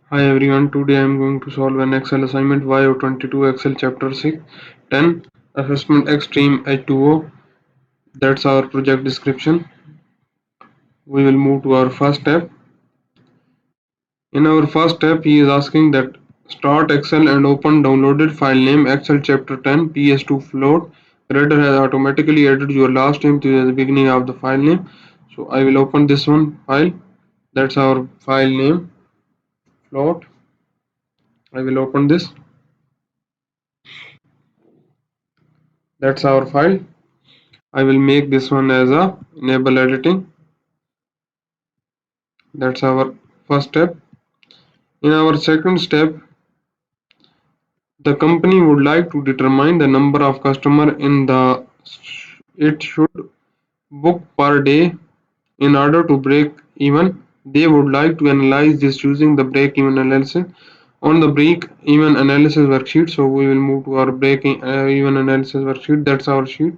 Hi everyone, today I am going to solve an Excel assignment YO22 Excel chapter 6 10 assessment extreme H2O. That's our project description. We will move to our first step. In our first step, he is asking that start Excel and open downloaded file name Excel chapter 10 PS2 float. Reader has automatically added your last name to the beginning of the file name. So I will open this one file. That's our file name float. I will open this. That's our file. I will make this one as a enable editing. That's our first step. In our second step, the company would like to determine the number of customer in the it should book per day in order to break even. They would like to analyze this using the break even analysis on the break even analysis worksheet. So we will move to our break even analysis worksheet. That's our sheet.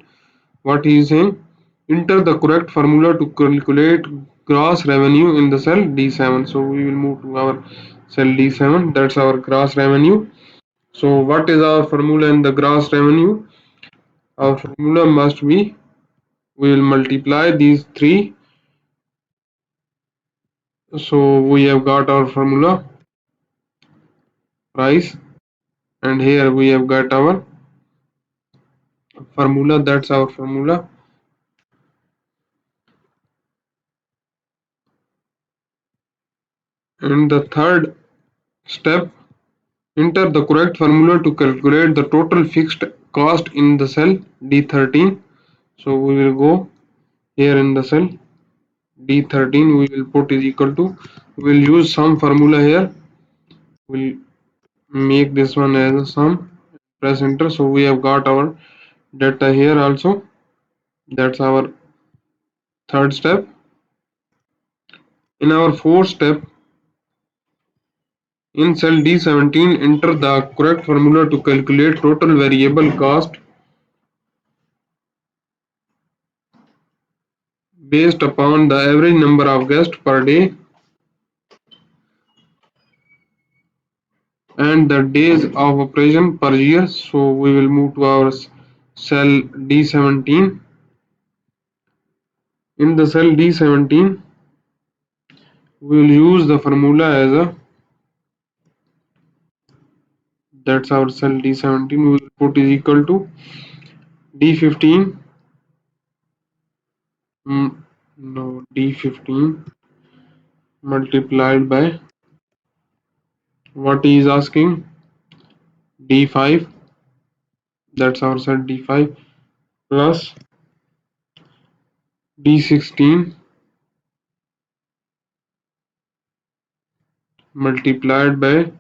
What he is saying, enter the correct formula to calculate gross revenue in the cell D7. So we will move to our cell D7. That's our gross revenue. So what is our formula in the gross revenue? Our formula must be, we will multiply these three. So we have got our formula price, and here we have got our formula. That's our formula. And the third step, enter the correct formula to calculate the total fixed cost in the cell D13. So we will go here in the cell D13, we will put is equal to, we will use some formula here. We'll make this one as a sum, press enter. So we have got our data here also. That's our third step. In our fourth step, in cell D17, enter the correct formula to calculate total variable cost based upon the average number of guests per day and the days of operation per year. So we will move to our cell D17. In the cell D17, we will use the formula as a, that's our cell D17, we will put is equal to D15, no, D15 multiplied by, what he is asking, D5, that's our cell D5, plus D16 multiplied by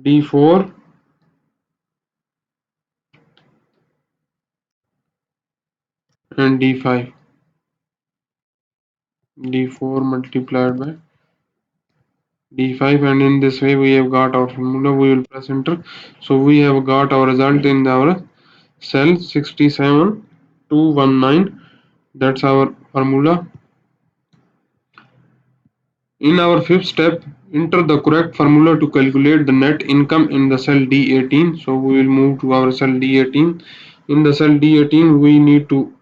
D4 and D5. D4 multiplied by D5, and in this way we have got our formula. We will press enter. So we have got our result in our cell 67219. That's our formula. In our fifth step, enter the correct formula to calculate the net income in the cell D18. So we will move to our cell D18. In the cell D18, we need to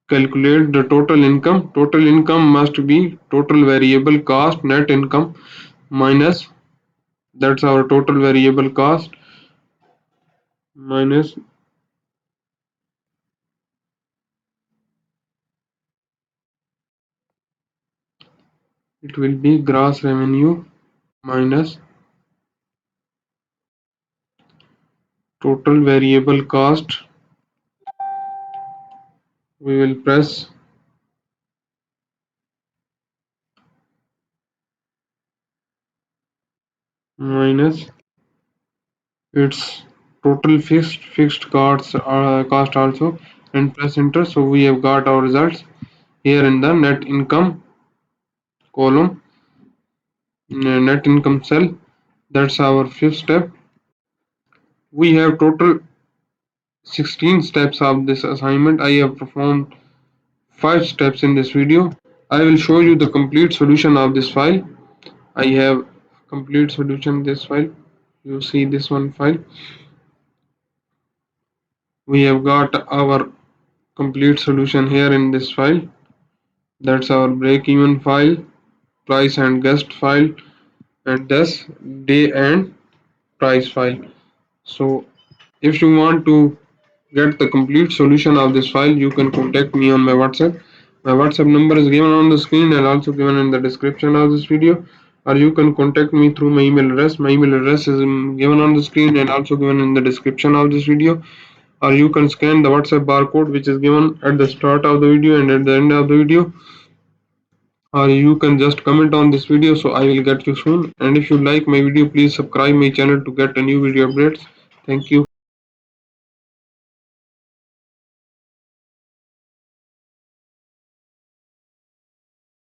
calculate the total income. Total income must be total variable cost net income minus, that's our total variable cost, minus it will be gross revenue minus total variable cost. We will press minus its total fixed cost also, and press enter. So we have got our results here in the net income column, net income cell. That's our fifth step. We have total 16 steps of this assignment. I have performed 5 steps in this video. I will show you the complete solution of this file. I have complete solution this file. You see this one file. We have got our complete solution here in this file. That's our break even file, price and guest file, and this day and price file. So if you want to get the complete solution of this file, you can contact me on my WhatsApp. My WhatsApp number is given on the screen and also given in the description of this video, or you can contact me through my email address. My email address is given on the screen and also given in the description of this video, or you can scan the WhatsApp barcode which is given at the start of the video and at the end of the video, or you can just comment on this video, so I will get you soon. And if you like my video, please subscribe my channel to get a new video updates. Thank you.